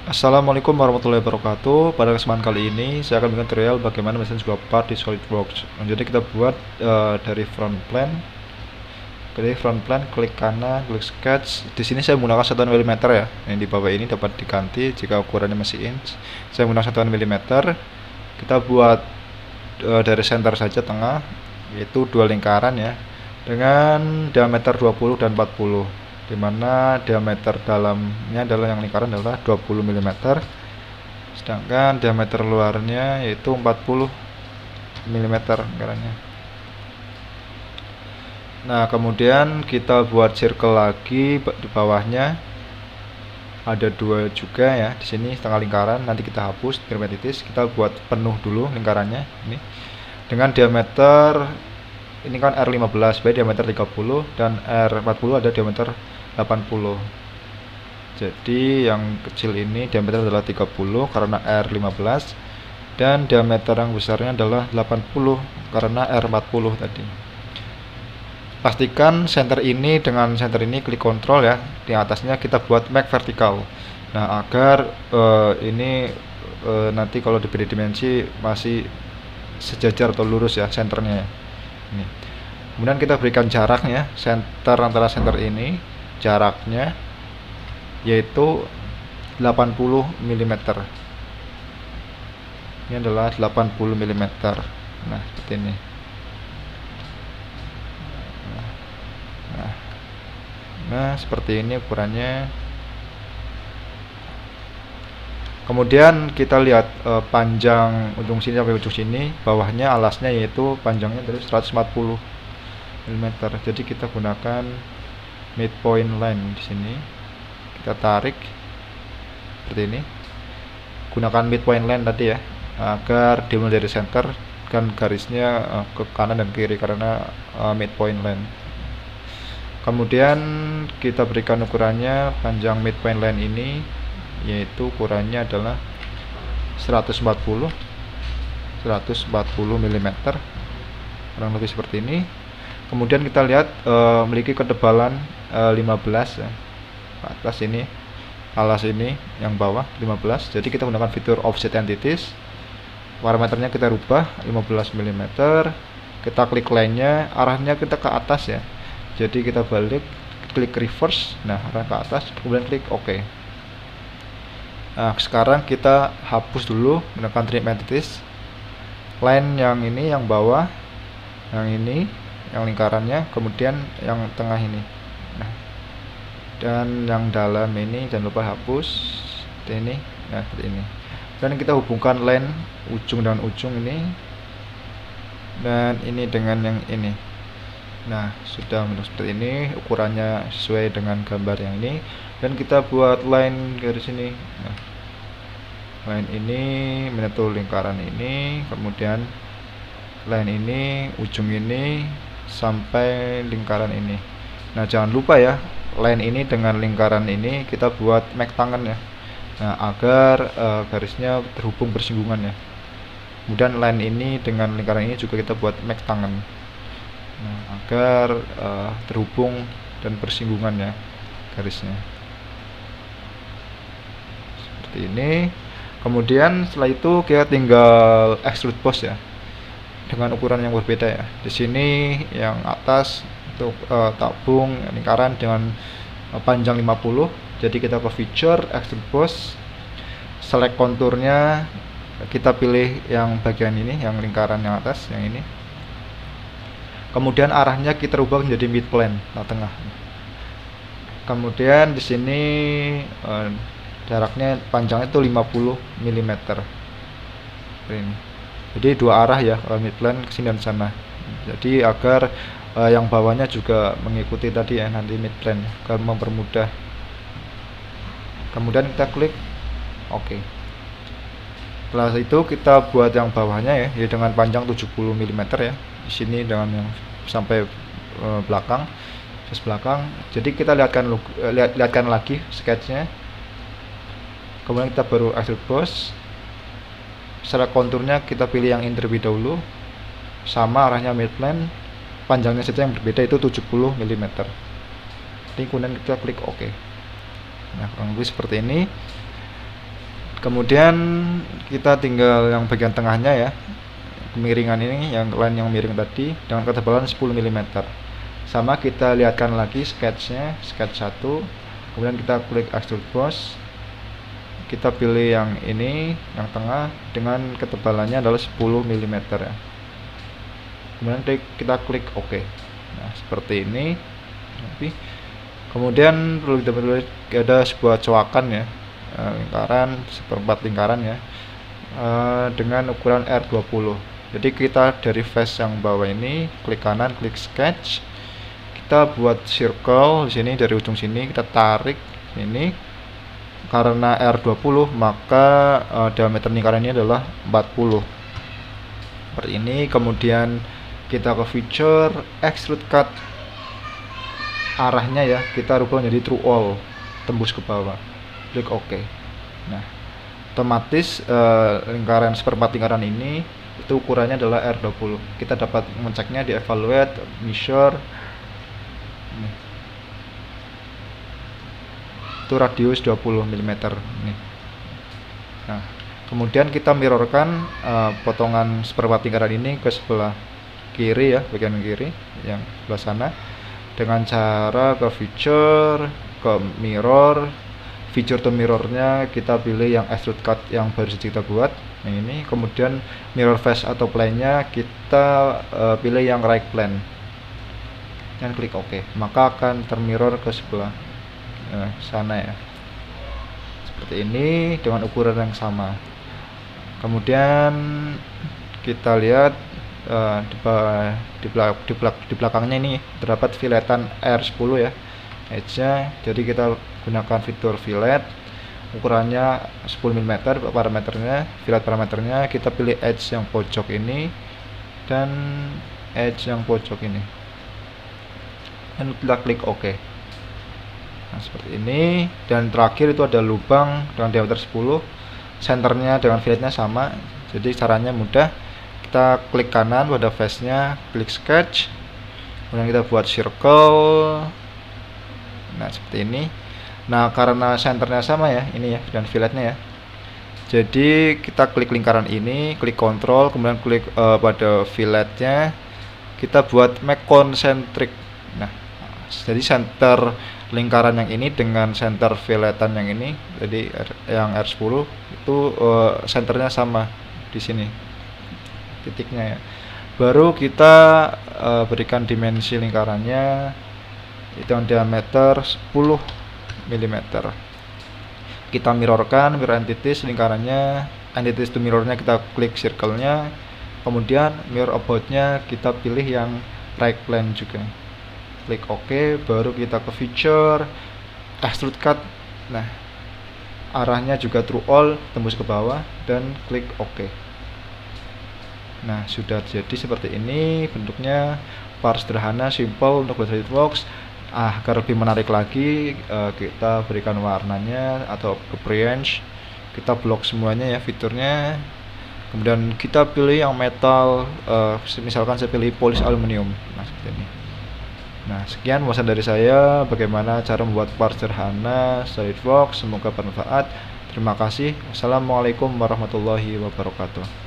Assalamualaikum warahmatullahi wabarakatuh. Pada kesempatan kali ini saya akan bikin tutorial bagaimana mesin sebuah part di SolidWorks. Jadi kita buat dari front plane. Klik kanan, klik sketch. Di sini saya menggunakan satuan mm ya. Yang di bawah ini dapat diganti jika ukurannya masih inch. Saya menggunakan satuan mm. Kita buat dari center saja tengah, yaitu dua lingkaran ya, dengan diameter 20 dan 40, dimana diameter dalamnya adalah yang lingkaran adalah 20 mm, sedangkan diameter luarnya yaitu 40 mm lingkarannya. Nah, kemudian kita buat circle lagi di bawahnya, ada dua juga ya. Di sini setengah lingkaran, nanti kita hapus biar titis. Kita buat penuh dulu lingkarannya ini dengan diameter, ini kan R15 by diameter 30 dan R40 ada diameter 80. Jadi yang kecil ini diameter adalah 30 karena R15, dan diameter yang besarnya adalah 80 karena R40 tadi. Pastikan center ini dengan center ini klik kontrol ya. Di atasnya kita buat make vertikal. Nah, agar ini nanti kalau diberi dimensi masih sejajar atau lurus ya senternya ya. Ini. Kemudian kita berikan jaraknya, center antara center ini jaraknya yaitu 80 mm. Ini adalah 80 mm. Nah, seperti ini. Nah, seperti ini ukurannya. Kemudian kita lihat panjang ujung sini sampai ujung sini, bawahnya alasnya yaitu panjangnya dari 140 mm. Jadi kita gunakan midpoint line di sini. Kita tarik seperti ini. Gunakan midpoint line tadi ya, agar dimulai dari center dan garisnya ke kanan dan kiri karena midpoint line. Kemudian kita berikan ukurannya panjang midpoint line ini, yaitu ukurannya adalah 140 mm, kurang lebih seperti ini. Kemudian kita lihat memiliki ketebalan 15 ya. Atas ini, alas ini yang bawah 15. Jadi kita menggunakan fitur offset entities. Parameternya kita rubah 15 mm. Kita klik line-nya, arahnya kita ke atas ya. Jadi kita balik, klik reverse, nah arah ke atas, kemudian klik OK. Nah, sekarang kita hapus dulu menggunakan trim entities. Line yang ini yang bawah, yang ini yang lingkarannya, kemudian yang tengah ini. Nah, dan yang dalam ini jangan lupa hapus. Seperti ini. Nah, seperti ini. Dan kita hubungkan line ujung dengan ujung ini, dan ini dengan yang ini. Nah, sudah bentuk seperti ini, ukurannya sesuai dengan gambar yang ini. Dan kita buat line garis ini. Nah, line ini menyentuh lingkaran ini, kemudian line ini, ujung ini sampai lingkaran ini. Nah, jangan lupa ya, line ini dengan lingkaran ini kita buat make tangan ya. Nah, agar garisnya terhubung bersinggungan ya. Kemudian line ini dengan lingkaran ini juga kita buat make tangan. Nah, agar terhubung dan bersinggungan ya garisnya. Seperti ini. Kemudian setelah itu kita tinggal extrude boss ya, dengan ukuran yang berbeda ya. Di sini yang atas untuk tabung lingkaran dengan panjang 50. Jadi kita ke feature extrude boss, select konturnya, kita pilih yang bagian ini, yang lingkaran yang atas, yang ini. Kemudian arahnya kita rubah menjadi mid plane, tengah. Kemudian di sini jaraknya panjangnya itu 50 mm. Ini. Jadi dua arah ya, mid plane ke sini dan sana. Jadi agar yang bawahnya juga mengikuti tadi ya, nanti mid plane, agar mempermudah. Kemudian kita klik OK. Setelah itu kita buat yang bawahnya ya dengan panjang 70 mm ya. Di sini dengan yang sampai belakang, sisi belakang. Jadi kita lihatkan lagi sketchnya. Kemudian kita baru extrude boss. Secara konturnya kita pilih yang in terlebih dahulu. Sama arahnya mid plane, panjangnya saja yang berbeda itu 70 mm. Kemudian kita klik OK. Nah, kurang lebih seperti ini. Kemudian kita tinggal yang bagian tengahnya ya, kemiringan ini, yang line yang miring tadi dengan ketebalan 10 mm. Sama kita lihatkan lagi sketchnya, sketch 1. Kemudian kita klik extrude boss, kita pilih yang ini, yang tengah, dengan ketebalannya adalah 10 mm ya. Kemudian kita klik OK. Nah, seperti ini. Kemudian perlu kita ada sebuah coakan ya, lingkaran, seperempat lingkaran ya, dengan ukuran R20. Jadi kita dari face yang bawah ini, klik kanan, klik sketch, kita buat circle di sini, dari ujung sini kita tarik ini. Karena R20 maka diameter lingkaran ini adalah 40 seperti ini. Kemudian kita ke feature extrude cut, arahnya ya kita rubah menjadi true all, tembus ke bawah, klik OK. Nah, otomatis lingkaran seperempat lingkaran ini itu ukurannya adalah R20. Kita dapat mengeceknya di evaluate, measure. Itu radius 20 mm nih. Nah, kemudian kita mirrorkan potongan seperempat lingkaran ini ke sebelah kiri ya, bagian kiri yang sebelah sana, dengan cara ke feature, ke mirror, feature to mirrornya kita pilih yang extrude cut yang baru saja kita buat, yang ini. Kemudian mirror face atau plane-nya kita pilih yang right plane dan klik OK, maka akan termirror ke sebelah sana ya, seperti ini dengan ukuran yang sama. Kemudian kita lihat di belakangnya ini terdapat filletan R10 ya, edge-nya. Jadi kita gunakan fitur fillet, ukurannya 10 mm. Parameternya, fillet parameternya kita pilih edge yang pojok ini dan edge yang pojok ini, dan kita klik OK. Nah, seperti ini. Dan terakhir itu ada lubang dengan diameter 10, senternya dengan filletnya sama. Jadi caranya mudah, kita klik kanan pada face nya, klik sketch, kemudian kita buat circle. Nah, seperti ini. Nah, karena senternya sama ya, ini ya, dan filletnya ya, jadi kita klik lingkaran ini, klik control, kemudian klik pada filletnya, kita buat make concentric. Nah, jadi center lingkaran yang ini dengan center filletan yang ini, jadi yang R10 itu senternya sama di sini titiknya ya. Baru kita berikan dimensi lingkarannya itu yang diameter 10 mm. Kita mirrorkan, mirror entities lingkarannya, entities to mirrornya kita klik circle-nya, kemudian mirror about-nya kita pilih yang right plane juga, klik OK. Baru kita ke feature extrude cut. Nah, arahnya juga true all, tembus ke bawah, dan klik OK. Nah, sudah jadi seperti ini bentuknya. Part sederhana, simple untuk SolidWorks. Agar lebih menarik lagi, kita berikan warnanya atau preference, kita blok semuanya ya fiturnya. Kemudian kita pilih yang metal, misalkan saya pilih polis aluminium. Nah, seperti ini. Nah, sekian wawasan dari saya bagaimana cara membuat part sederhana SolidWorks. Semoga bermanfaat. Terima kasih. Wassalamualaikum warahmatullahi wabarakatuh.